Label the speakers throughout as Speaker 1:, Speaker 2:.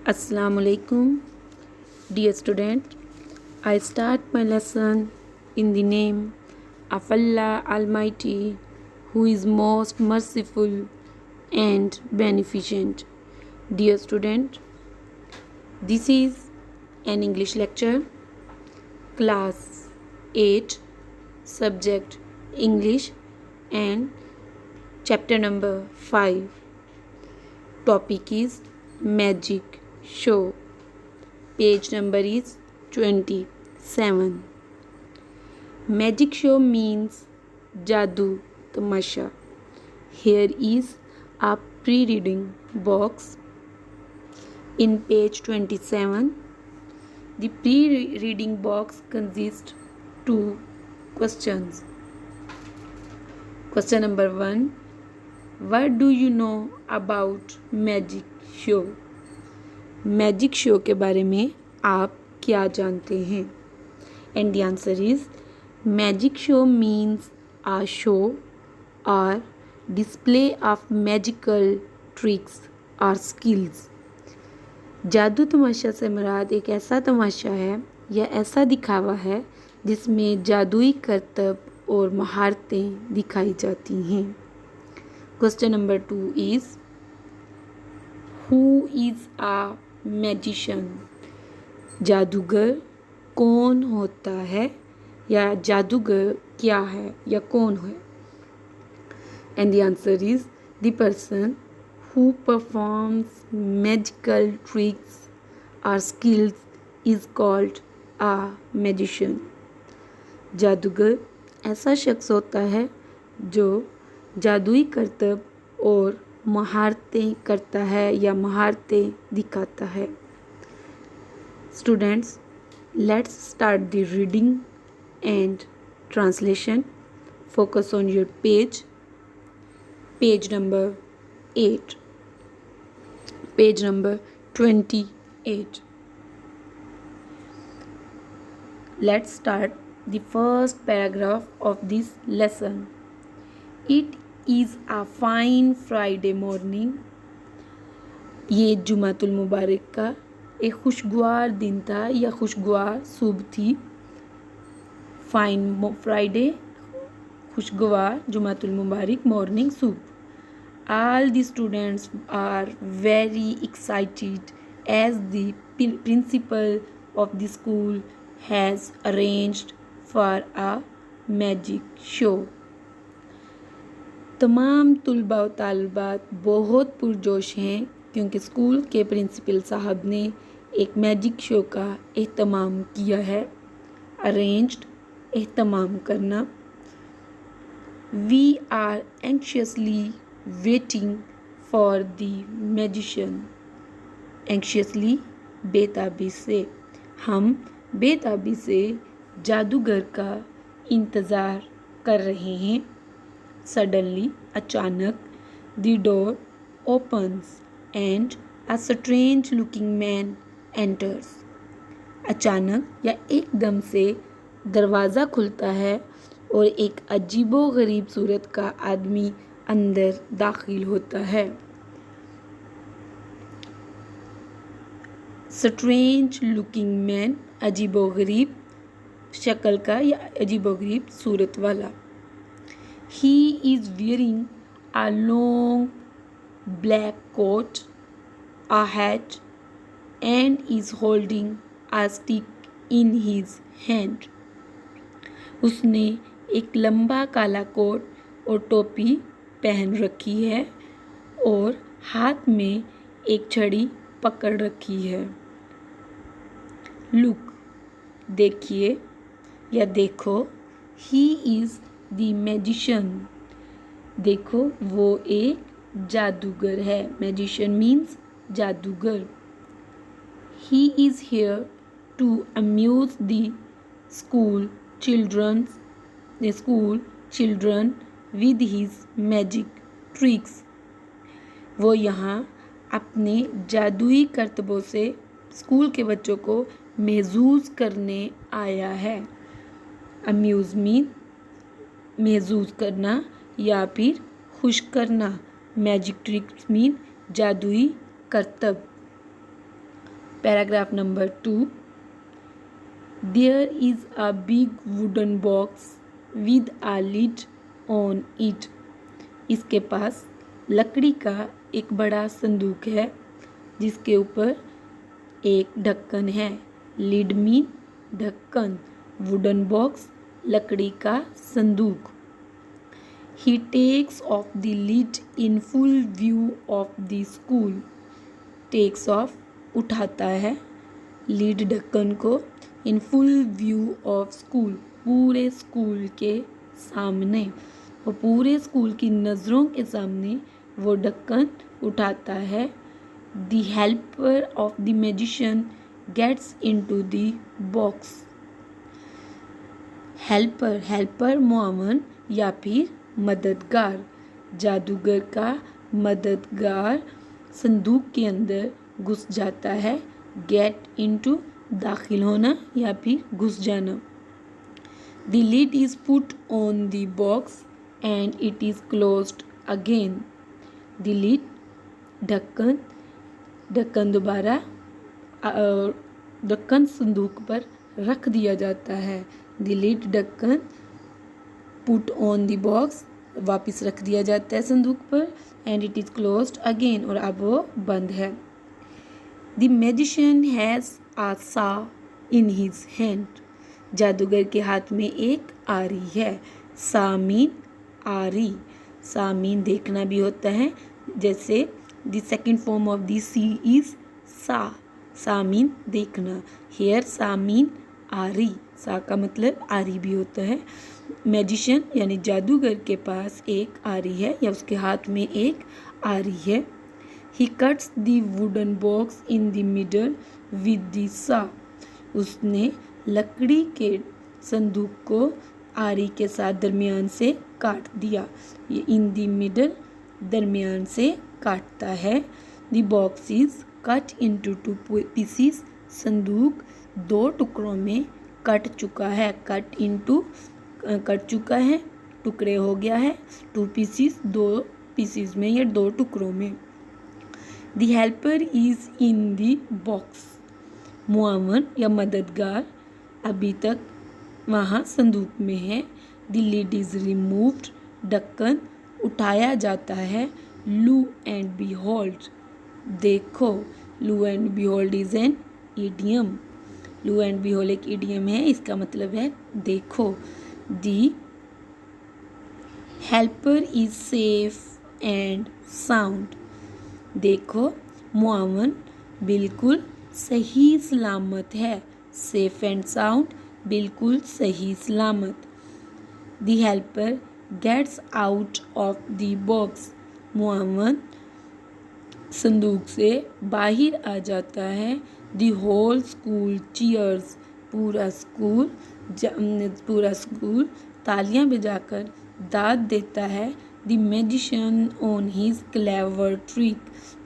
Speaker 1: Assalamu alaikum. Dear student, I start my lesson in the name of Allah Almighty, who is most merciful and beneficent. Dear student, this is an English lecture, class 8, subject English, and chapter number 5. Topic is magic show. Page number is 27. Magic show means jadoo tamasha. Here is a pre-reading box. In page 27, the pre-reading box consists 2 questions. Question number 1. What do you know about magic show? Magic show के बारे में आप क्या जानते हैं? And the answer is magic show means a show और display of magical tricks और skills. जादू तमाशा से मुराद एक ऐसा तमाशा है या ऐसा दिखावा है जिसमें जादुई करतब और महारतें दिखाई जाती हैं। Question number 2 is who is a magician? जादूगर कौन होता है या जादूगर क्या है या कौन है? And the answer is the person who performs magical tricks और skills is called a magician. जादूगर ऐसा शख्स होता है जो जादुई करतब और महारतें करता है या महारतें दिखाता है। Students, let's start the reading and translation. Focus on your page number 8, page number 28. Let's start the first paragraph of this lesson. It is a fine Friday morning. ये जुमातुल मुबारक का एक खुशगवार दिन था या खुशगवार सुबह थी. फाइन फ्राइडे, खुशगवार जुमातुल मुबारक मॉर्निंग सुबह. All the students are very excited as the principal of the school has arranged for a magic show. तमाम तुलबा व तालिबात बहुत पुरजोश हैं क्योंकि स्कूल के प्रिंसिपल साहब ने एक मैजिक शो का एहतमाम किया है. अरेंज्ड, एहतमाम करना. We are anxiously waiting for the magician. Anxiously, बेताबी से. हम बेताबी से जादूगर का इंतज़ार कर रहे हैं. Suddenly, अचानक, the door opens and a strange looking man enters. अचानक या एकदम से दरवाज़ा खुलता है और एक अजीबो गरीब सूरत का आदमी अंदर दाखिल होता है. Strange looking man, अजीबो गरीब शक्ल का या अजीबो गरीब सूरत वाला. He is wearing a long black coat, a hat, and is holding a stick in his hand. उसने एक लंबा काला कोट और टोपी पहन रखी है और हाथ में एक छड़ी पकड़ रखी है. Look, देखिए या देखो. He is the magician. देखो, वो एक जादूगर है. मैजिशियन मीन्स जादूगर. He is here to amuse the school children with his magic tricks. वो यहाँ अपने जादुई करतबों से स्कूल के बच्चों को महजूज करने आया है. अम्यूज मीन महजूज करना या फिर खुश करना. मैजिक ट्रिक्स मीन जादुई करतब. Paragraph number 2, there is a big wooden box with a lid on it. इसके पास लकड़ी का एक बड़ा संदूक है जिसके ऊपर एक ढक्कन है। लिड मीन ढक्कन, वुडन बॉक्स लकड़ी का संदूक। He takes off the lid in full view of the school. Takes off उठाता है, लिड ढक्कन को, in full view of school पूरे स्कूल के सामने, वो पूरे स्कूल की नज़रों के सामने वो ढक्कन उठाता है। The helper of the magician gets into the box. Helper मुआवन या फिर मददगार, जादूगर का मददगार संदूक के अंदर घुस जाता है। गेट इनटू दाखिल होना या फिर घुस जाना। The lid is put on the box and it is closed again. The lid ढक्कन दोबारा ढक्कन संदूक पर रख दिया जाता है। द लिड ढक्कन पुट ऑन द बॉक्स वापस रख दिया जाता है संदूक पर, and it is closed again और अब वो बंद है। द मैजिशियन हैज़ अ सा इन हिज हैंड। जादूगर के हाथ में एक आरी है। सा मीन आरी, सा मीन देखना भी होता है, जैसे the second form of the see is saw. Saw mean देखना, हेयर सा मीन आरी, सा का मतलब आरी भी होता है। मैजिशियन यानी जादूगर के पास एक आरी है या उसके हाथ में एक आरी है। ही cuts the wooden box in the middle with the सा। उसने लकड़ी के संदूक को आरी के साथ दरमियान से काट दिया। ये इन द मिडल दरमियान से काटता है। The box is cut into 2 pieces. संदूक 2 टुकड़ों में कट चुका है। कट चुका है, टुकड़े हो गया है। 2 पीसीस, 2 पीसीस में या 2 टुकड़ों में। The helper is in the box. मुआवन या मददगार अभी तक वहाँ संदूक में है। The lid is removed. ढक्कन उठाया जाता है। लू एंड बिहोल्ड, देखो। Lo and behold is an idiom. Lo and behold एक इडियम है, इसका मतलब है देखो। The helper is safe and sound. देखो मुआवन बिल्कुल सही सलामत है। सेफ एंड साउंड बिल्कुल सही सलामत। The helper gets out of the box. मुआवन संदूक से बाहर आ जाता है। The whole school cheers. पूरा स्कूल तालियां बजाकर दाद देता है। The magician on his clever trick.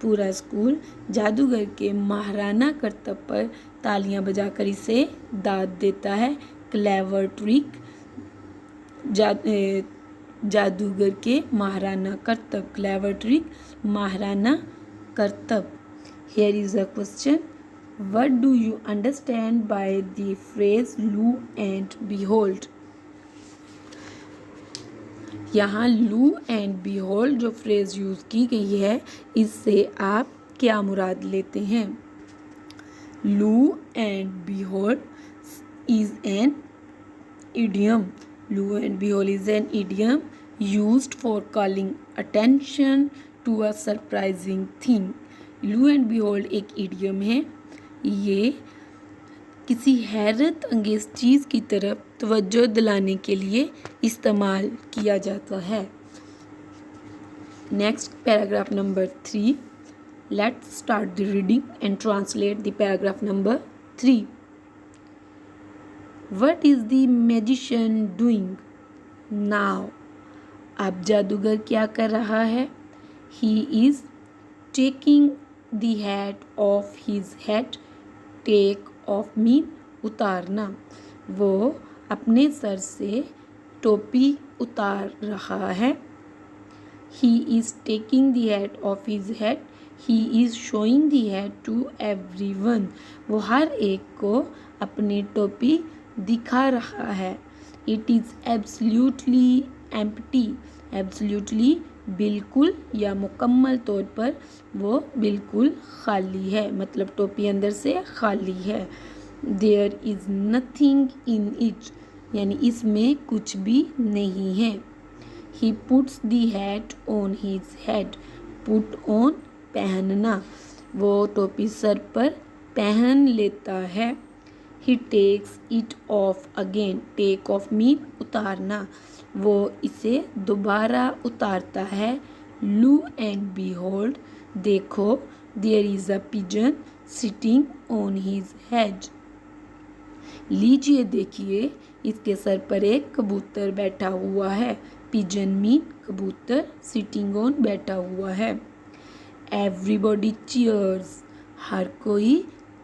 Speaker 1: पूरा स्कूल जादूगर के महाराना करतब पर तालियां बजाकर इसे दाद देता है। क्लेवर ट्रिक जादूगर के महाराना करतब। क्लेवर ट्रिक महाराना करतब। Here is a question. What do you understand by the phrase "loo and behold"? यहाँ लू एंड behold जो फ्रेज यूज़ की गई है, इससे आप क्या मुराद लेते हैं? लू and behold is an idiom. Loo and behold is an idiom used for calling attention to a surprising thing. लू एंड behold एक इडियम है, ये किसी हैरत अंगेज चीज़ की तरफ तवज्जो दिलाने के लिए इस्तेमाल किया जाता है। Next paragraph number 3। Let's start the reading and translate the paragraph number 3। What is the magician doing now? अब जादूगर क्या कर रहा है? He is taking the hat off his head. Take off mean उतारना। वो अपने सर से टोपी उतार रहा है। He is taking the hat off his head. He is showing the hat to everyone, वो हर एक को अपनी टोपी दिखा रहा है। It is absolutely empty, absolutely बिल्कुल या मुकम्मल तौर पर वो बिल्कुल खाली है, मतलब टोपी अंदर से खाली है। There is nothing in it, यानी इसमें कुछ भी नहीं है। He puts the hat on his head, put on पहनना, वो टोपी सर पर पहन लेता है। He takes it off again, take off mean उतारना, वो इसे दोबारा उतारता है। लू एंड बीहोल्ड, देखो, there is a pigeon sitting on his head, लीजिए देखिए, इसके सर पर एक कबूतर बैठा हुआ है। पिजन मीन कबूतर, सिटिंग ऑन बैठा हुआ है। एवरीबॉडी चीयर्स, हर कोई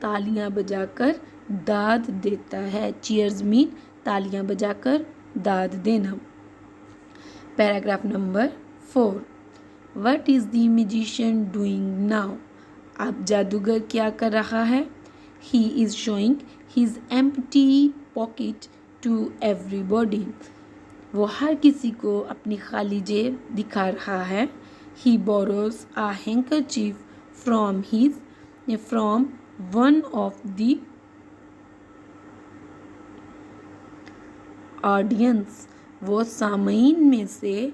Speaker 1: तालियां बजाकर दाद देता है। चीयर्स मीन तालियां बजाकर दाद देना। Paragraph number 4, what is the magician doing now, अब जादूगर क्या कर रहा है। He is showing his empty pocket to everybody, वो हर किसी को अपनी खाली जेब दिखा रहा है। He borrows a handkerchief from one of the audience, वो सामईन में से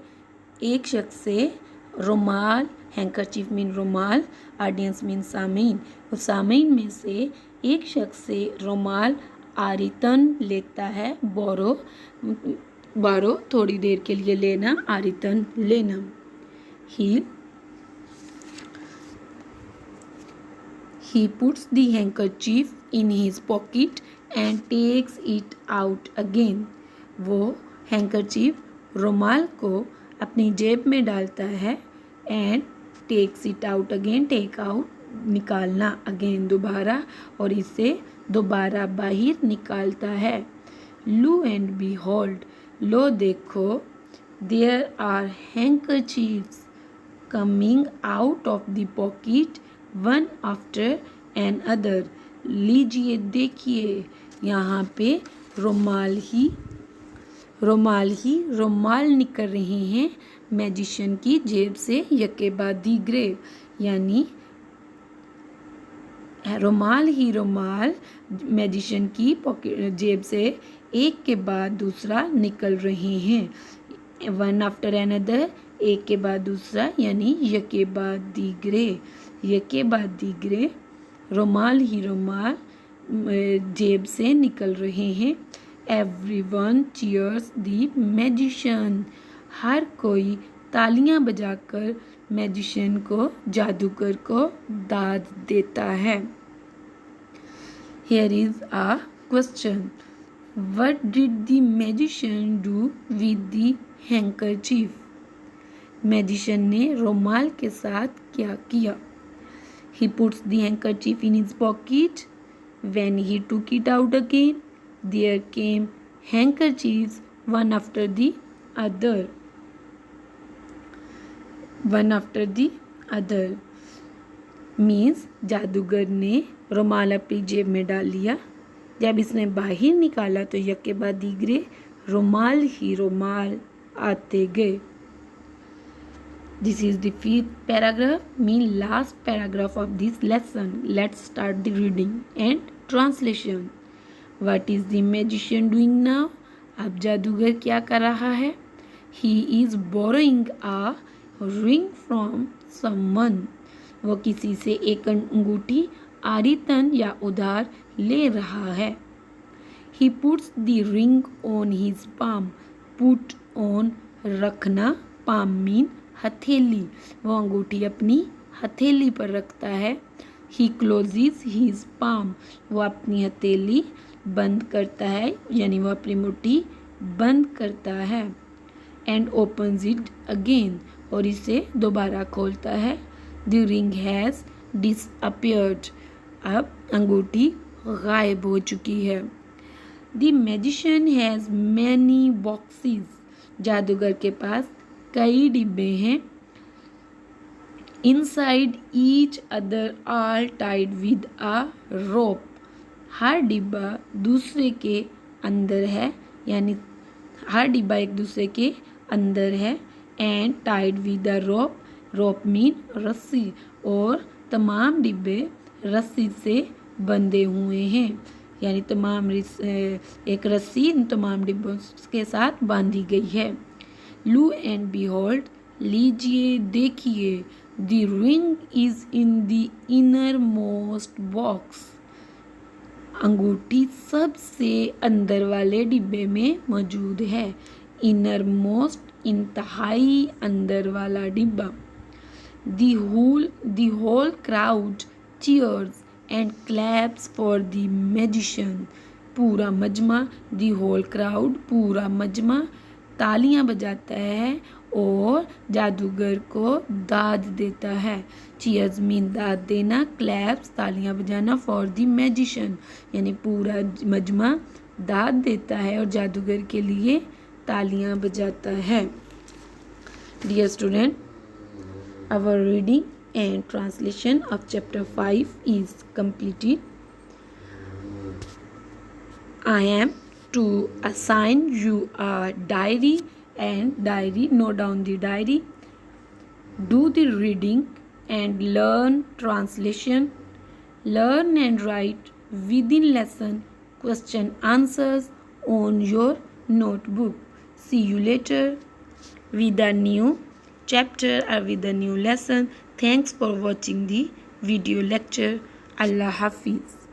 Speaker 1: एक शख्स से रुमाल, हैंकरचीफ मीन रुमाल, ऑडियंस मीन सामईन, वो सामईन में से एक शख्स से रुमाल आरितन लेता है। बोरो थोड़ी देर के लिए लेना, आरितन लेना। He puts the handkerchief in his pocket and takes it out again, वो हैंकरचीफ रुमाल को अपनी जेब में डालता है। And takes it out again, take out निकालना, अगेन दोबारा, और इसे दोबारा बाहर निकालता है। लो एंड बीहोल्ड, लो देखो, there are handkerchiefs coming out of the pocket one after another, लीजिए देखिए, यहाँ पे रुमाल ही रुमाल निकल रहे हैं मैजिशियन की जेब से, यके बाद दीगरे, यानी रुमाल ही रुमाल मैजिशियन की पॉकेट जेब से एक के बाद दूसरा निकल रहे हैं। वन आफ्टर एन अदर, एक के बाद दूसरा, यानी यके बाद दीगरे, यके बाद दीगरे, रुमाल ही रुमाल जेब से निकल रहे हैं। एवरीवन चीयर्स द मैजिशियन, हर कोई तालियां बजाकर मैजिशियन को, जादूगर को दाद देता है। Here is a question. What did the magician do with the handkerchief? Magician ने रुमाल के साथ क्या किया। He puts the handkerchief in his pocket. When he took it out again, there came handkerchiefs one after the other. One after the other means जादूगर ने रुमाल अपनी जेब में डाल लिया, जब इसने बाहर निकाला तो यके बाद दीगरे रुमाल ही रुमाल आते गए। This is the 5th paragraph, mean last paragraph of this lesson. Let's start the reading and translation. What is the magician doing now, अब जादूगर क्या कर रहा है। He is borrowing a ring from someone, वो किसी से एक अंगूठी आरितन या उधार ले रहा है। He puts the ring on his palm, put on रखना, पाम मीन हथेली, वो अंगूठी अपनी हथेली पर रखता है। ही क्लोजेस हिज पाम, वो अपनी हथेली बंद करता है, यानी वो अपनी मुट्ठी बंद करता है। एंड ओपन्स इट अगेन, और इसे दोबारा खोलता है। द रिंग हैज़ डिसअपियर्ड, अब अंगूठी गायब हो चुकी है। The magician has many boxes, जादूगर के पास कई डिब्बे हैं। inside each other all tied with a rope. हर डिब्बा दूसरे के अंदर है, यानी हर डिब्बा एक दूसरे के अंदर है. And tied with a rope, rope mean रस्सी, और तमाम डिब्बे रस्सी से बंधे हुए हैं, यानी तमाम एक रस्सी इन तमाम डिब्बों के साथ बांधी गई है. लू एंड बिहोल्ड, लीजिए देखिए, the ring is in the inner most box. अंगूठी सबसे अंदर वाले डिब्बे में मौजूद है. इनर मोस्ट इंतहाई अंदर वाला डिब्बा. The whole crowd cheers and claps for the magician. पूरा मजमा, the whole crowd, पूरा मजमा तालियां बजाता है और जादूगर को दाद देता है. चीयर्स मीन दाद देना, क्लैप्स तालियां बजाना, फॉर द मैजिशियन यानी पूरा मजमा दाद देता है और जादूगर के लिए तालियां बजाता है. Dear student, our reading and translation of chapter 5 is completed. I am to assign you a diary, and diary, note down the diary, do the reading and learn translation, learn and write within lesson question answers on your notebook. See you later with a new chapter or with a new lesson. Thanks for watching the video lecture. Allah Hafiz.